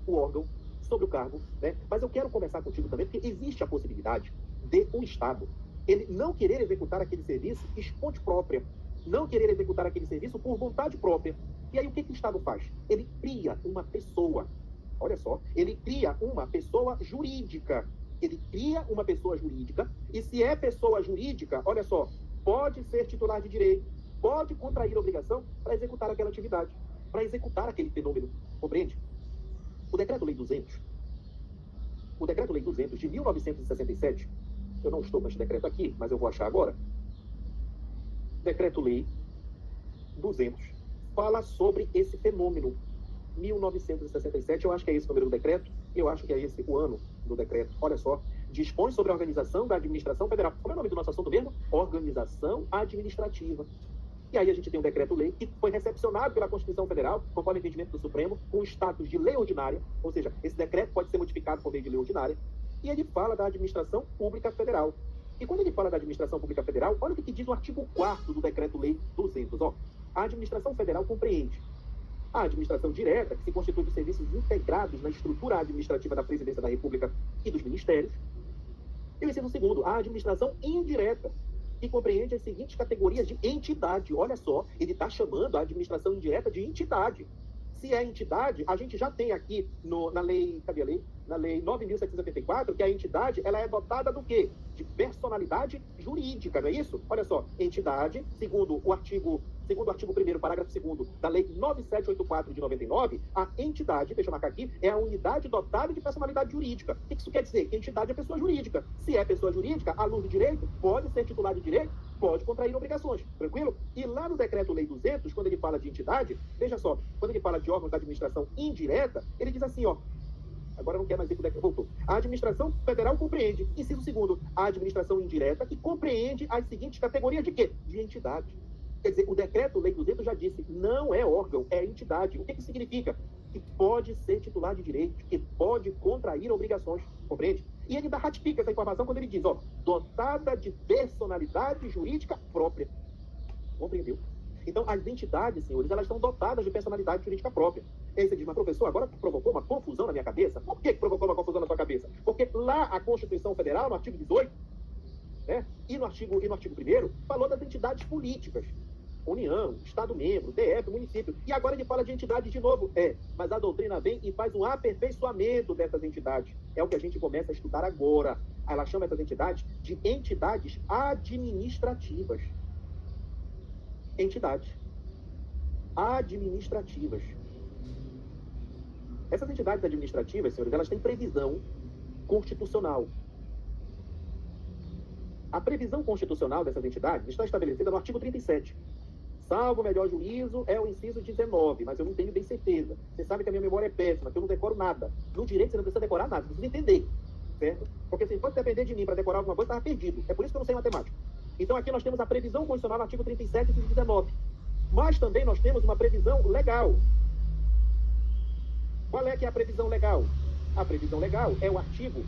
o órgão, sobre o cargo, né? Mas eu quero conversar contigo também, porque existe a possibilidade de o Estado ele não querer executar aquele serviço esponte própria, não querer executar aquele serviço por vontade própria. E aí o que o Estado faz? Ele cria uma pessoa, olha só, ele cria uma pessoa jurídica. Ele cria uma pessoa jurídica, e se é pessoa jurídica, olha só, pode ser titular de direito, pode contrair obrigação para executar aquela atividade, para executar aquele fenômeno, compreende? O Decreto-Lei 200, o Decreto-Lei 200 de 1967, eu não estou com esse decreto aqui, mas eu vou achar agora. Decreto-Lei 200 fala sobre esse fenômeno. 1967, eu acho que é esse o número do decreto, eu acho que é esse o ano do decreto. Olha só, dispõe sobre a organização da administração federal. Qual é o nome do nosso assunto mesmo? Organização administrativa. E aí a gente tem um decreto-lei que foi recepcionado pela Constituição Federal, conforme o entendimento do Supremo, com status de lei ordinária, ou seja, esse decreto pode ser modificado por meio de lei ordinária, e ele fala da administração pública federal. E quando ele fala da administração pública federal, olha o que diz o artigo 4º do Decreto-Lei 200. Ó, a administração federal compreende a administração direta, que se constitui de serviços integrados na estrutura administrativa da Presidência da República e dos ministérios. E o inciso 2º, a administração indireta, que compreende as seguintes categorias de entidade. Olha só, ele está chamando a administração indireta de entidade. Se é entidade, a gente já tem aqui na lei, cadê a lei? Na lei 9.784, que a entidade ela é dotada do quê? De personalidade jurídica, não é isso? Olha só, entidade, segundo o artigo 1º, parágrafo 2º da lei 9784 de 99, a entidade, deixa eu marcar aqui, é a unidade dotada de personalidade jurídica. O que isso quer dizer? Que entidade é pessoa jurídica. Se é pessoa jurídica, à luz do direito, pode ser titular de direito, pode contrair obrigações, tranquilo? E lá no Decreto-Lei 200, quando ele fala de entidade, veja só, quando ele fala de órgãos da administração indireta, ele diz assim, ó, agora não quer mais ir para o decreto, voltou. A administração federal compreende, inciso 2º, a administração indireta, que compreende as seguintes categorias de quê? De entidade. Quer dizer, o Decreto-Lei 200 já disse, não é órgão, é entidade. O que significa? Que pode ser titular de direito, que pode contrair obrigações, compreende? E ele ratifica essa informação quando ele diz, ó, dotada de personalidade jurídica própria. Compreendeu? Então, as entidades, senhores, elas estão dotadas de personalidade jurídica própria. E aí você diz, mas professor, agora provocou uma confusão na minha cabeça? Por que provocou uma confusão na sua cabeça? Porque lá a Constituição Federal, no artigo 18, né, e no artigo 1º, falou das entidades políticas. União, Estado-membro, DF, município. E agora ele fala de entidade de novo. Mas a doutrina vem e faz um aperfeiçoamento dessas entidades. É o que a gente começa a estudar agora. Ela chama essas entidades de entidades administrativas. Entidades administrativas. Essas entidades administrativas, senhores, elas têm previsão constitucional. A previsão constitucional dessas entidades está estabelecida no artigo 37. Salvo o melhor juízo, é o inciso 19, mas eu não tenho bem certeza. Você sabe que a minha memória é péssima, que eu não decoro nada. No direito você não precisa decorar nada, você precisa entender, certo? Porque se fosse depender de mim para decorar alguma coisa, eu estava perdido. É por isso que eu não sei matemática. Então aqui nós temos a previsão constitucional no artigo 37, inciso 19. Mas também nós temos uma previsão legal. Qual é que é a previsão legal? A previsão legal é o artigo...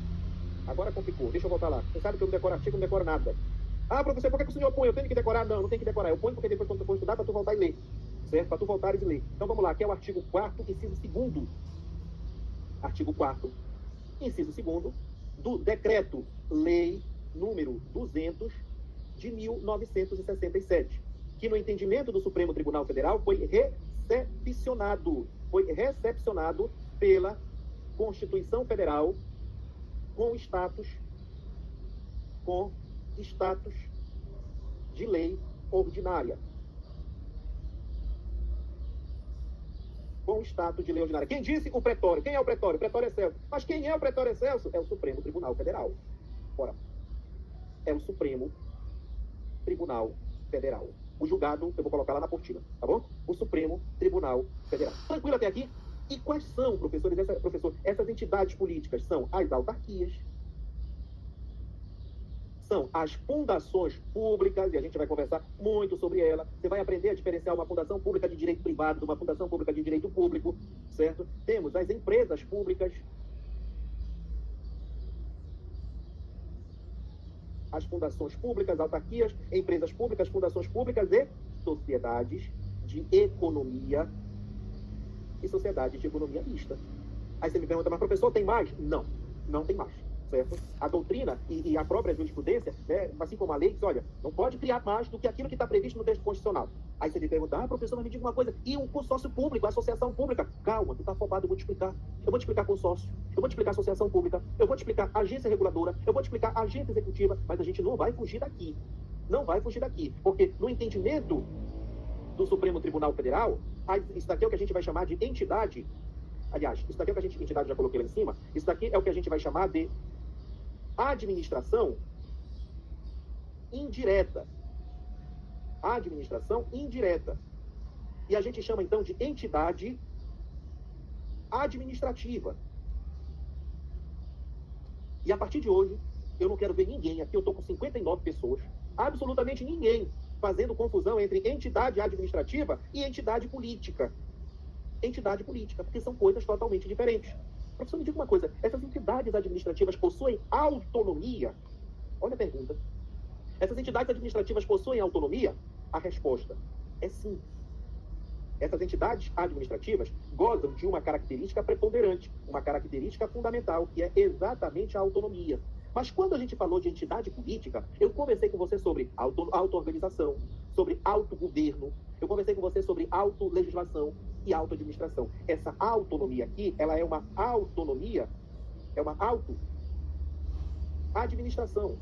Agora complicou, deixa eu voltar lá. Você sabe que eu não decoro artigo, não decoro nada. Ah, professor, por que o senhor põe? Eu tenho que decorar? Não, não tem que decorar. Eu ponho porque depois, quando tu for estudar, para tu voltar e ler. Certo? Para tu voltares e ler. Então vamos lá, aqui é o artigo 4º, inciso 2º. Artigo 4º, inciso 2º, do Decreto-Lei número 200 de 1967, que no entendimento do Supremo Tribunal Federal foi recepcionado pela Constituição Federal com status de lei ordinária. Com status de lei ordinária. Quem disse? O pretório. Quem é o pretório? O pretório excelso. Mas quem é o pretório excelso? É o Supremo Tribunal Federal. Ora, é o Supremo Tribunal Federal. O julgado, eu vou colocar lá na apostila, tá bom? O Supremo Tribunal Federal. Tranquilo até aqui? E quais são, professores, essas entidades políticas? São as autarquias, são as fundações públicas, e a gente vai conversar muito sobre ela. Você vai aprender a diferenciar uma fundação pública de direito privado de uma fundação pública de direito público, certo? Temos as empresas públicas, as fundações públicas, autarquias, empresas públicas, fundações públicas e sociedades de economia e sociedades de economia mista. Aí você me pergunta, mas professor, tem mais? Não, não tem mais. Certo? A doutrina e a própria jurisprudência, né, assim como a lei, diz, olha, não pode criar mais do que aquilo que está previsto no texto constitucional. Aí você me pergunta, professor, mas me diga uma coisa, e o consórcio público, a associação pública? Calma, tu está afobado, eu vou te explicar. Eu vou te explicar consórcio, eu vou te explicar associação pública, eu vou te explicar agência reguladora, eu vou te explicar agência executiva, mas a gente não vai fugir daqui. Não vai fugir daqui, porque no entendimento do Supremo Tribunal Federal, isso daqui é o que a gente vai chamar de entidade. Aliás, isso daqui é o que a gente, entidade já coloquei lá em cima, isso daqui é o que a gente vai chamar de administração indireta. Administração indireta. E a gente chama, então, de entidade administrativa. E a partir de hoje, eu não quero ver ninguém, aqui eu estou com 59 pessoas, absolutamente ninguém fazendo confusão entre entidade administrativa e entidade política. Entidade política, porque são coisas totalmente diferentes. Professor, me diga uma coisa, essas entidades administrativas possuem autonomia? Olha a pergunta. Essas entidades administrativas possuem autonomia? A resposta é sim. Essas entidades administrativas gozam de uma característica preponderante, uma característica fundamental, que é exatamente a autonomia. Mas quando a gente falou de entidade política, eu conversei com você sobre auto-organização, sobre autogoverno, eu conversei com você sobre autolegislação e autoadministração. Essa autonomia aqui, ela é uma autonomia, é uma auto-administração.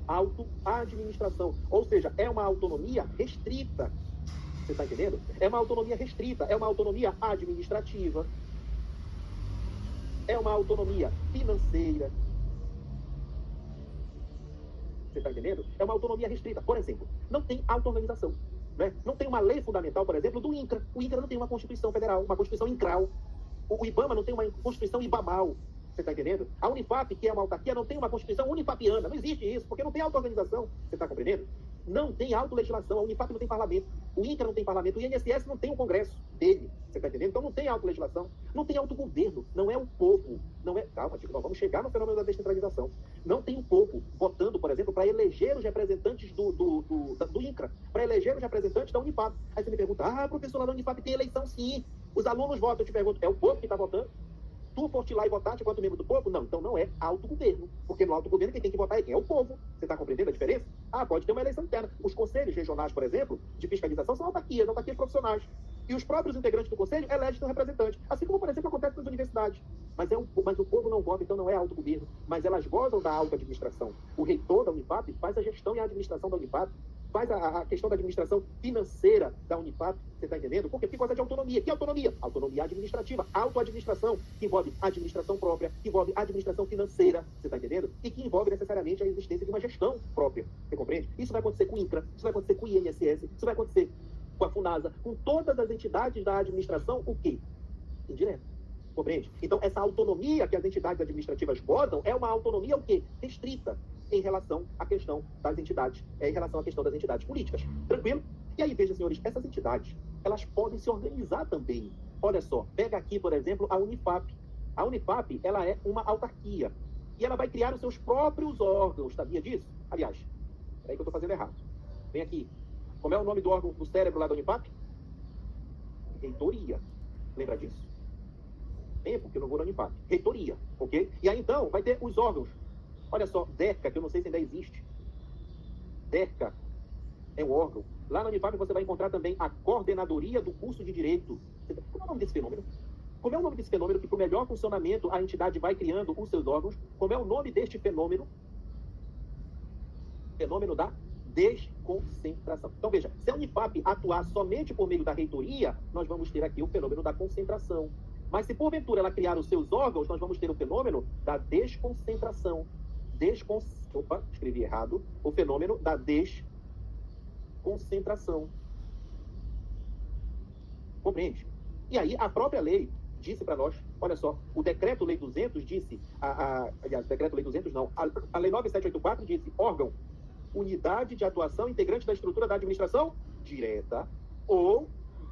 Auto-administração. Ou seja, é uma autonomia restrita. Você está entendendo? É uma autonomia restrita, é uma autonomia administrativa, é uma autonomia financeira. Você está entendendo? É uma autonomia restrita. Por exemplo, não tem auto-organização. Né? Não tem uma lei fundamental, por exemplo, do INCRA. O INCRA não tem uma Constituição Federal, uma Constituição INCRAL. O IBAMA não tem uma Constituição IBAMAL. Você está entendendo? A Unifap, que é uma autarquia, não tem uma Constituição unifapiana. Não existe isso, porque não tem auto-organização. Você está compreendendo? Não tem autolegislação. A Unifap não tem parlamento. O INCRA não tem parlamento. O INSS não tem um congresso dele. Você está entendendo? Então não tem autolegislação. Não tem autogoverno. Não é o povo. Não é... Calma, Tico, nós vamos chegar no fenômeno da descentralização. Não tem o povo votando, por exemplo, para eleger os representantes do INCRA, para eleger os representantes da Unifap. Aí você me pergunta, professor, lá na Unifap tem eleição sim. Os alunos votam. Eu te pergunto, é o povo que está votando? Tu foste lá e votaste enquanto membro do povo? Não, então não é autogoverno. Porque no autogoverno quem tem que votar é quem? É o povo. Você está compreendendo a diferença? Pode ter uma eleição interna. Os conselhos regionais, por exemplo, de fiscalização são autarquias profissionais. E os próprios integrantes do conselho elegem seu representante. Assim como, por exemplo, acontece nas universidades. Mas o povo não vota, então não é autogoverno. Mas elas gozam da auto-administração. O reitor da Unifap faz a gestão e a administração da Unifap. Faz a questão da administração financeira da Unifap, você está entendendo? Porque gosta de autonomia. Que autonomia? Autonomia administrativa, autoadministração, que envolve administração própria, que envolve administração financeira, você está entendendo? E que envolve necessariamente a existência de uma gestão própria, você compreende? Isso vai acontecer com o INCRA, isso vai acontecer com o INSS, isso vai acontecer com a FUNASA, com todas as entidades da administração, o quê? Indireta. Compreende? Então, essa autonomia que as entidades administrativas gozam é uma autonomia o quê? Restrita em relação à questão das entidades, em relação à questão das entidades políticas. Tranquilo? E aí, veja, senhores, essas entidades, elas podem se organizar também. Olha só, pega aqui, por exemplo, a Unifap. A Unifap, ela é uma autarquia. E ela vai criar os seus próprios órgãos, sabia disso? Aliás, peraí que eu estou fazendo errado. Vem aqui. Como é o nome do órgão do cérebro lá da Unifap? Reitoria. Lembra disso? Porque eu não vou na Unifap. Reitoria, ok? E aí, então, vai ter os órgãos. Olha só, DERCA, que eu não sei se ainda existe. DERCA é um órgão. Lá na Unifap você vai encontrar também a Coordenadoria do Curso de Direito. Como é o nome desse fenômeno? Como é o nome desse fenômeno que, para o melhor funcionamento, a entidade vai criando os seus órgãos? Como é o nome deste fenômeno? Fenômeno da desconcentração. Então, veja, se a Unifap atuar somente por meio da reitoria, nós vamos ter aqui o fenômeno da concentração. Mas se, porventura, ela criar os seus órgãos, nós vamos ter o fenômeno da desconcentração. Opa, escrevi errado. O fenômeno da desconcentração. Compreende? E aí, a própria lei disse para nós, olha só, o Decreto-Lei 200 disse, aliás, Decreto-Lei 200 não, a Lei 9784 disse, órgão, unidade de atuação integrante da estrutura da administração direta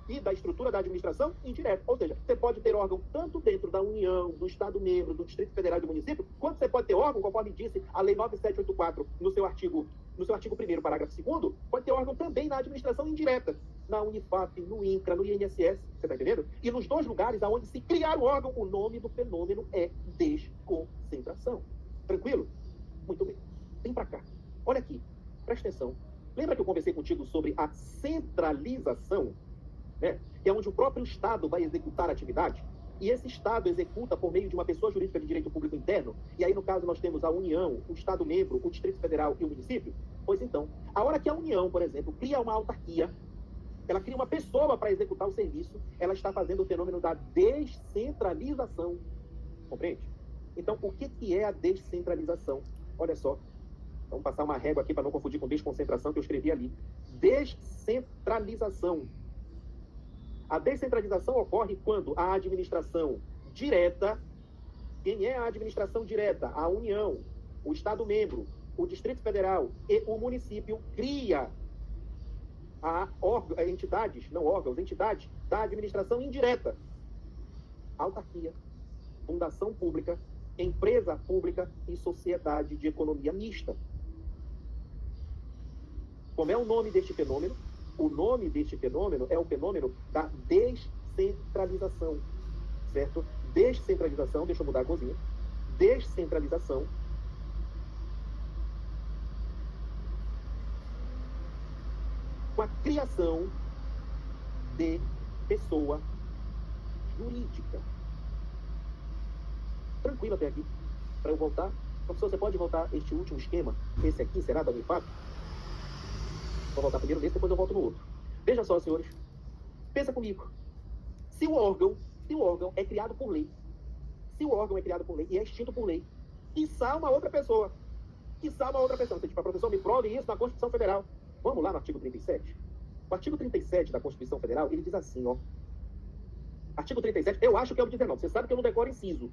e da estrutura da administração indireta. Ou seja, você pode ter órgão tanto dentro da União, do Estado-membro, do Distrito Federal e do município, quanto você pode ter órgão, conforme disse a Lei 9784, no seu artigo 1º, parágrafo 2º, pode ter órgão também na administração indireta. na Unifap, no INCRA, no INSS, você está entendendo? E nos dois lugares aonde se criar o órgão, o nome do fenômeno é desconcentração. Tranquilo? Muito bem. Vem para cá. Olha aqui. Presta atenção. Lembra que eu conversei contigo sobre a centralização, né? Que é onde o próprio Estado vai executar a atividade? E esse Estado executa por meio de uma pessoa jurídica de direito público interno, e aí, no caso, nós temos a União, o Estado-membro, o Distrito Federal e o município? Pois então, a hora que a União, por exemplo, cria uma autarquia, ela cria uma pessoa para executar o serviço, ela está fazendo o fenômeno da descentralização. Compreende? Então, o que é a descentralização? Olha só, vamos passar uma régua aqui para não confundir com desconcentração, que eu escrevi ali. Descentralização. A descentralização ocorre quando a administração direta, quem é a administração direta? A União, o Estado-membro, o Distrito Federal e o município cria entidades da administração indireta. Autarquia, fundação pública, empresa pública e sociedade de economia mista. Como é o nome deste fenômeno? O nome deste fenômeno é o fenômeno da descentralização, certo? Descentralização, deixa eu mudar a cozinha. Descentralização com a criação de pessoa jurídica. Tranquilo até aqui? Para eu voltar? Professor, você pode voltar este último esquema? Esse aqui será da Unifap? Vou voltar primeiro nesse, depois eu volto no outro. Veja só, senhores. Pensa comigo. Se o órgão é criado por lei, e é extinto por lei, quiçá uma outra pessoa. Você diz, professor, me prove isso na Constituição Federal. Vamos lá no artigo 37. O artigo 37 da Constituição Federal, ele diz assim, ó. Artigo 37, eu acho que é o 19. Você sabe que eu não decoro inciso.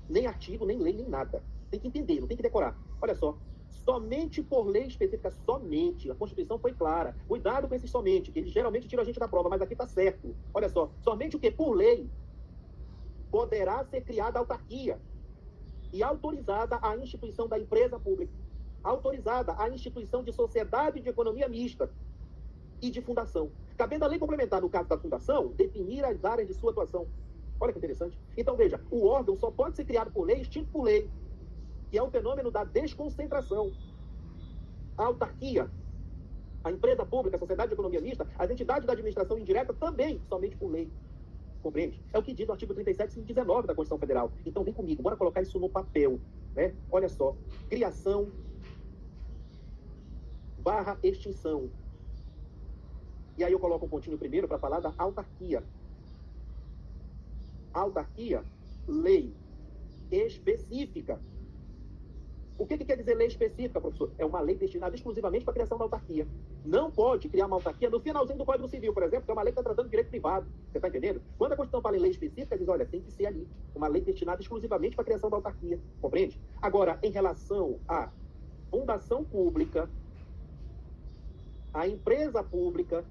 Nem artigo, nem lei, nem nada. Tem que entender, não tem que decorar. Olha só. Somente por lei específica, somente. A Constituição foi clara. Cuidado com esse somente, que eles geralmente tiram a gente da prova, mas aqui está certo. Olha só, somente o que? Por lei poderá ser criada autarquia e autorizada a instituição da empresa pública, autorizada a instituição de sociedade de economia mista e de fundação. Cabendo a lei complementar, no caso da fundação, definir as áreas de sua atuação. Olha que interessante. Então, veja, o órgão só pode ser criado por lei, extinto por lei, que é o fenômeno da desconcentração. A autarquia, a empresa pública, a sociedade de economia mista, as entidades da administração indireta também, somente por lei. Compreende? É o que diz no artigo 37 e 19 da Constituição Federal. Então vem comigo, bora colocar isso no papel, né? Olha só, criação / extinção. E aí eu coloco um pontinho primeiro para falar da autarquia. Autarquia, lei específica. O que quer dizer lei específica, professor? É uma lei destinada exclusivamente para a criação da autarquia. Não pode criar uma autarquia no finalzinho do Código Civil, por exemplo, que é uma lei que está tratando de direito privado. Você está entendendo? Quando a Constituição fala em lei específica, diz, olha, tem que ser ali. Uma lei destinada exclusivamente para a criação da autarquia. Compreende? Agora, em relação à fundação pública, à empresa pública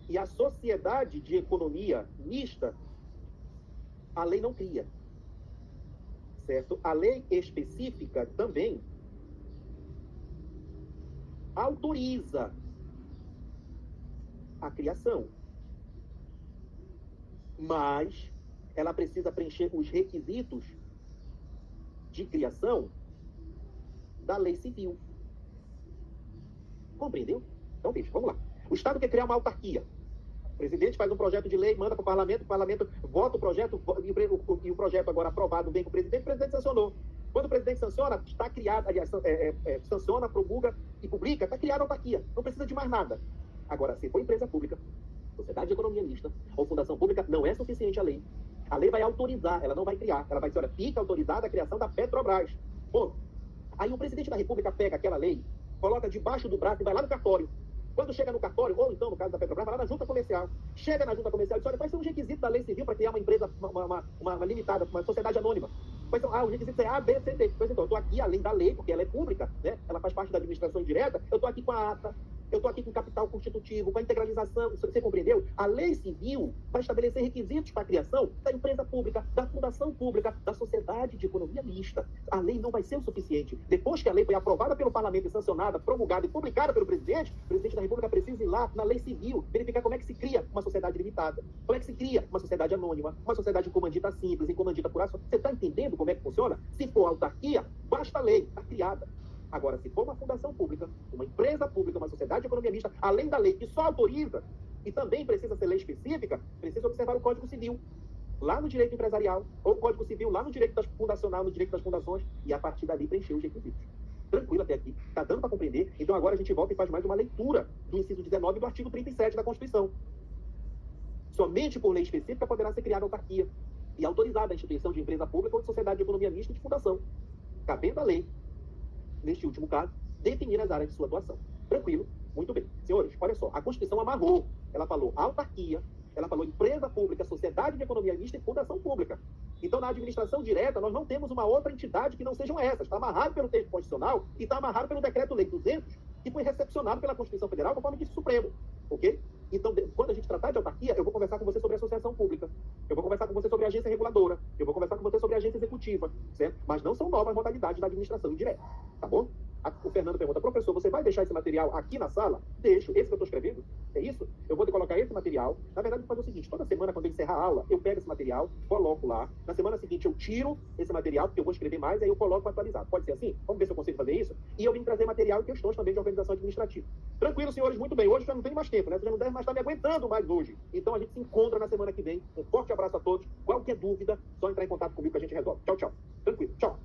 e à sociedade de economia mista, a lei não cria. Certo? A lei específica também autoriza a criação, mas ela precisa preencher os requisitos de criação da lei civil. Compreendeu? Então, veja, vamos lá. O Estado quer criar uma autarquia. O presidente faz um projeto de lei, manda para o parlamento vota o projeto, e o projeto agora aprovado vem com o presidente sancionou. Quando o presidente sanciona, está criada, aliás, sanciona, promulga e publica, está criada a autarquia. Não precisa de mais nada. Agora, se for empresa pública, sociedade de economia mista ou fundação pública, não é suficiente a lei. A lei vai autorizar, ela não vai criar. Ela vai dizer, olha, fica autorizada a criação da Petrobras. Bom, aí o presidente da República pega aquela lei, coloca debaixo do braço e vai lá no cartório. Quando chega no cartório, ou então, no caso da Petrobras, vai lá na junta comercial. Chega na junta comercial e diz, olha, quais são os requisitos da lei civil para criar uma empresa, uma limitada, uma sociedade anônima? Quais são? Os requisitos é A, B, C, D. Pois então, eu estou aqui, além da lei, porque ela é pública, né? Ela faz parte da administração indireta, eu estou aqui com a ata, eu estou aqui com capital constitutivo, com a integralização, você compreendeu? A lei civil vai estabelecer requisitos para a criação da empresa pública, da fundação pública, da sociedade de economia mista. A lei não vai ser o suficiente. Depois que a lei foi aprovada pelo parlamento, sancionada, promulgada e publicada pelo presidente, o presidente da República precisa ir lá na lei civil, verificar como é que se cria uma sociedade limitada, como é que se cria uma sociedade anônima, uma sociedade em comandita simples, em comandita por ação. Você está entendendo como é que funciona? Se for autarquia, basta a lei, está criada. Agora, se for uma fundação pública, uma empresa pública, uma sociedade de economia mista, além da lei que só autoriza, e também precisa ser lei específica, precisa observar o Código Civil, lá no direito empresarial, ou o Código Civil lá no direito fundacional, no direito das fundações, e a partir dali preencher os requisitos. Tranquilo até aqui. Está dando para compreender? Então agora a gente volta e faz mais uma leitura do inciso 19 do artigo 37 da Constituição. Somente por lei específica poderá ser criada autarquia e autorizada a instituição de empresa pública ou de sociedade de economia mista e de fundação, cabendo a lei, neste último caso, definir as áreas de sua atuação. Tranquilo? Muito bem. Senhores, olha só, a Constituição amarrou. Ela falou autarquia, ela falou empresa pública, sociedade de economia mista e fundação pública. Então, na administração direta, nós não temos uma outra entidade que não sejam essas. Está amarrado pelo texto constitucional e está amarrado pelo Decreto-Lei 200, que foi recepcionado pela Constituição Federal conforme disse o Supremo. Ok? Então, quando a gente tratar de autarquia, eu vou conversar com você sobre associação pública, eu vou conversar com você sobre agência reguladora, eu vou conversar com você sobre agência executiva, certo? Mas não são novas modalidades da administração indireta, tá bom? O Fernando pergunta, professor, você vai deixar esse material aqui na sala? Deixo. Esse que eu estou escrevendo? É isso? Eu vou colocar esse material. Na verdade, vou fazer o seguinte, toda semana, quando eu encerrar a aula, eu pego esse material, coloco lá. Na semana seguinte, eu tiro esse material, porque eu vou escrever mais, aí eu coloco atualizado. Pode ser assim? Vamos ver se eu consigo fazer isso? E eu vim trazer material e questões também de organização administrativa. Tranquilo, senhores? Muito bem. Hoje já não tem mais tempo, né? Você já não deve mais estar me aguentando mais hoje. Então, a gente se encontra na semana que vem. Um forte abraço a todos. Qualquer dúvida, só entrar em contato comigo que a gente resolve. Tchau, tchau. Tranquilo. Tchau.